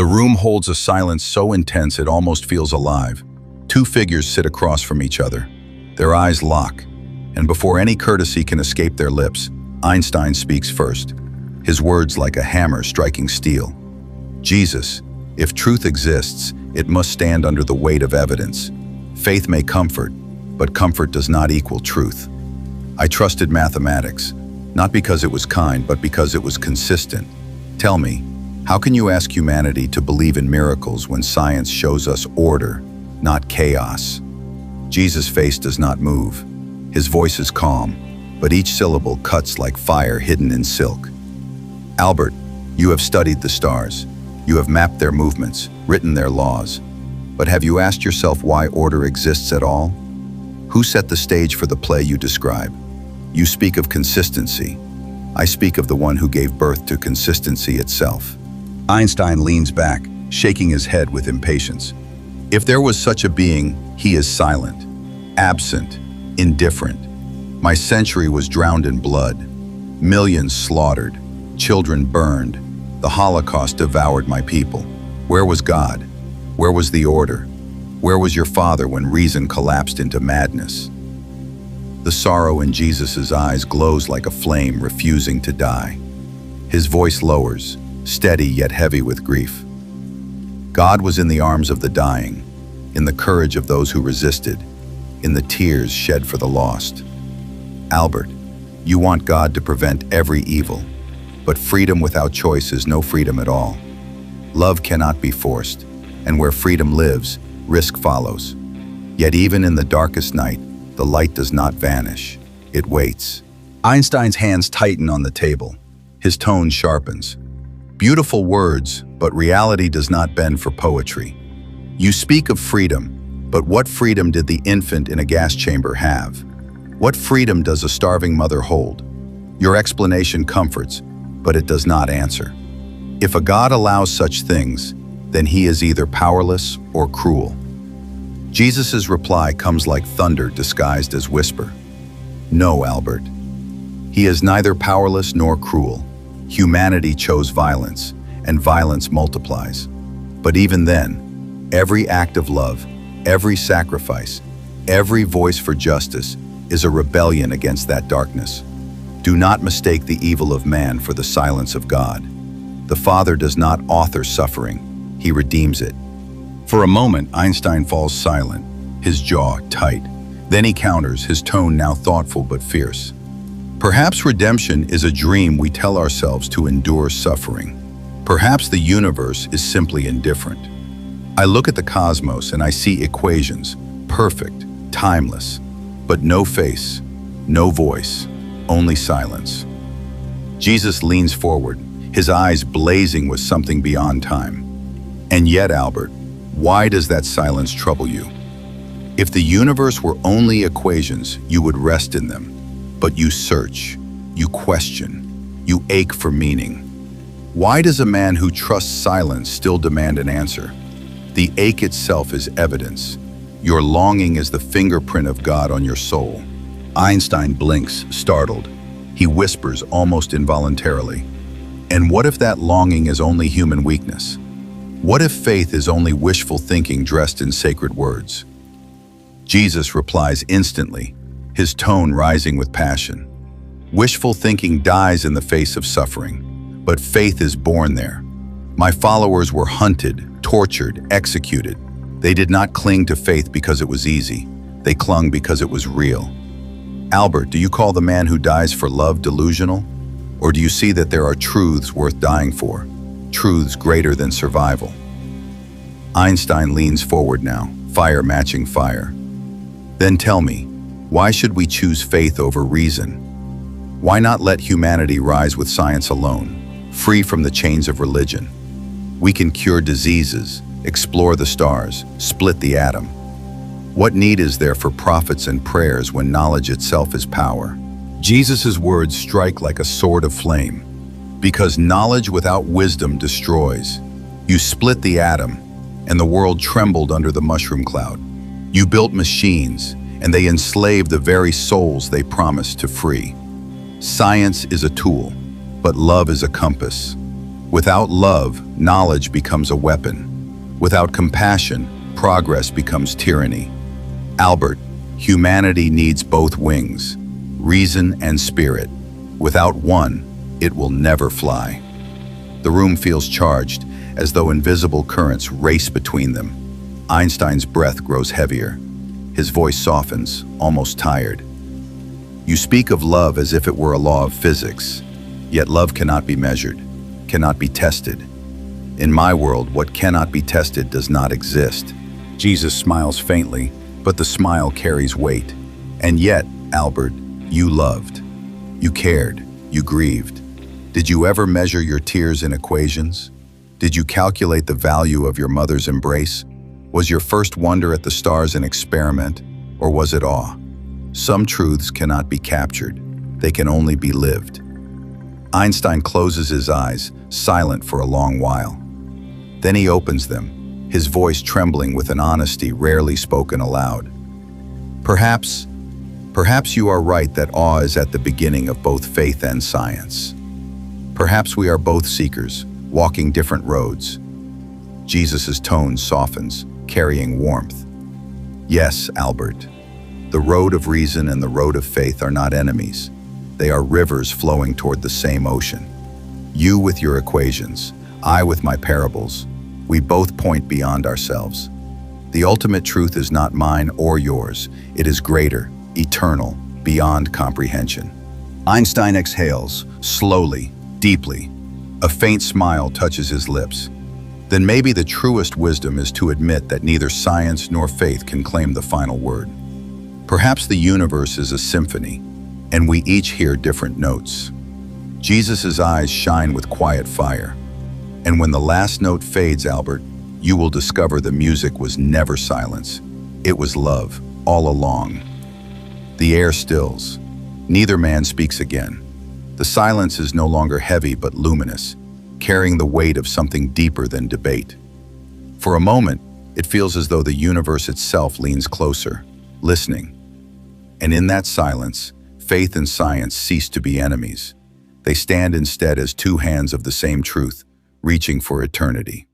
The room holds a silence so intense it almost feels alive. Two figures sit across from each other. Their eyes lock, and before any courtesy can escape their lips, Einstein speaks first, his words like a hammer striking steel. Jesus, if truth exists, it must stand under the weight of evidence. Faith may comfort, but comfort does not equal truth. I trusted mathematics, not because it was kind, but because it was consistent. Tell me, how can you ask humanity to believe in miracles when science shows us order, not chaos? Jesus' face does not move. His voice is calm, but each syllable cuts like fire hidden in silk. Albert, you have studied the stars. You have mapped their movements, written their laws. But have you asked yourself why order exists at all? Who set the stage for the play you describe? You speak of consistency. I speak of the one who gave birth to consistency itself. Einstein leans back, shaking his head with impatience. If there was such a being, he is silent, absent, indifferent. My century was drowned in blood. Millions slaughtered, children burned. The Holocaust devoured my people. Where was God? Where was the order? Where was your father when reason collapsed into madness? The sorrow in Jesus' eyes glows like a flame refusing to die. His voice lowers, steady yet heavy with grief. God was in the arms of the dying, in the courage of those who resisted, in the tears shed for the lost. Albert, you want God to prevent every evil, but freedom without choice is no freedom at all. Love cannot be forced, and where freedom lives, risk follows. Yet even in the darkest night, the light does not vanish. It waits. Einstein's hands tighten on the table. His tone sharpens. Beautiful words, but reality does not bend for poetry. You speak of freedom, but what freedom did the infant in a gas chamber have? What freedom does a starving mother hold? Your explanation comforts, but it does not answer. If a God allows such things, then he is either powerless or cruel. Jesus' reply comes like thunder disguised as whisper. No, Albert. He is neither powerless nor cruel. Humanity chose violence, and violence multiplies. But even then, every act of love, every sacrifice, every voice for justice is a rebellion against that darkness. Do not mistake the evil of man for the silence of God. The Father does not author suffering, he redeems it. For a moment, Einstein falls silent, his jaw tight. Then he counters, his tone now thoughtful but fierce. Perhaps redemption is a dream we tell ourselves to endure suffering. Perhaps the universe is simply indifferent. I look at the cosmos and I see equations, perfect, timeless, but no face, no voice, only silence. Jesus leans forward, his eyes blazing with something beyond time. And yet, Albert, why does that silence trouble you? If the universe were only equations, you would rest in them. But you search, you question, you ache for meaning. Why does a man who trusts silence still demand an answer? The ache itself is evidence. Your longing is the fingerprint of God on your soul. Einstein blinks, startled. He whispers almost involuntarily. And what if that longing is only human weakness? What if faith is only wishful thinking dressed in sacred words? Jesus replies instantly, his tone rising with passion. Wishful thinking dies in the face of suffering, but faith is born there. My followers were hunted, tortured, executed. They did not cling to faith because it was easy. They clung because it was real. Albert, do you call the man who dies for love delusional? Or do you see that there are truths worth dying for? Truths greater than survival? Einstein leans forward now, fire matching fire. Then tell me, why should we choose faith over reason? Why not let humanity rise with science alone, free from the chains of religion? We can cure diseases, explore the stars, split the atom. What need is there for prophets and prayers when knowledge itself is power? Jesus' words strike like a sword of flame. Because knowledge without wisdom destroys. You split the atom, and the world trembled under the mushroom cloud. You built machines, and they enslaved the very souls they promised to free. Science is a tool, but love is a compass. Without love, knowledge becomes a weapon. Without compassion, progress becomes tyranny. Albert, humanity needs both wings, reason and spirit. Without one, it will never fly. The room feels charged, as though invisible currents race between them. Einstein's breath grows heavier. His voice softens, almost tired. You speak of love as if it were a law of physics, yet love cannot be measured, cannot be tested. In my world, what cannot be tested does not exist. Jesus smiles faintly, but the smile carries weight. And yet, Albert, you loved. You cared. You grieved. Did you ever measure your tears in equations? Did you calculate the value of your mother's embrace? Was your first wonder at the stars an experiment, or was it awe? Some truths cannot be captured. They can only be lived. Einstein closes his eyes, silent for a long while. Then he opens them, his voice trembling with an honesty rarely spoken aloud. Perhaps you are right that awe is at the beginning of both faith and science. Perhaps we are both seekers, walking different roads. Jesus' tone softens, carrying warmth. Yes, Albert, the road of reason and the road of faith are not enemies. They are rivers flowing toward the same ocean. You with your equations, I with my parables. We both point beyond ourselves. The ultimate truth is not mine or yours. It is greater, eternal, beyond comprehension. Einstein exhales, slowly, deeply. A faint smile touches his lips. Then maybe the truest wisdom is to admit that neither science nor faith can claim the final word. Perhaps the universe is a symphony, and we each hear different notes. Jesus' eyes shine with quiet fire. And when the last note fades, Albert, you will discover the music was never silence. It was love, all along. The air stills. Neither man speaks again. The silence is no longer heavy but luminous, carrying the weight of something deeper than debate. For a moment, it feels as though the universe itself leans closer, listening. And in that silence, faith and science cease to be enemies. They stand instead as two hands of the same truth, reaching for eternity.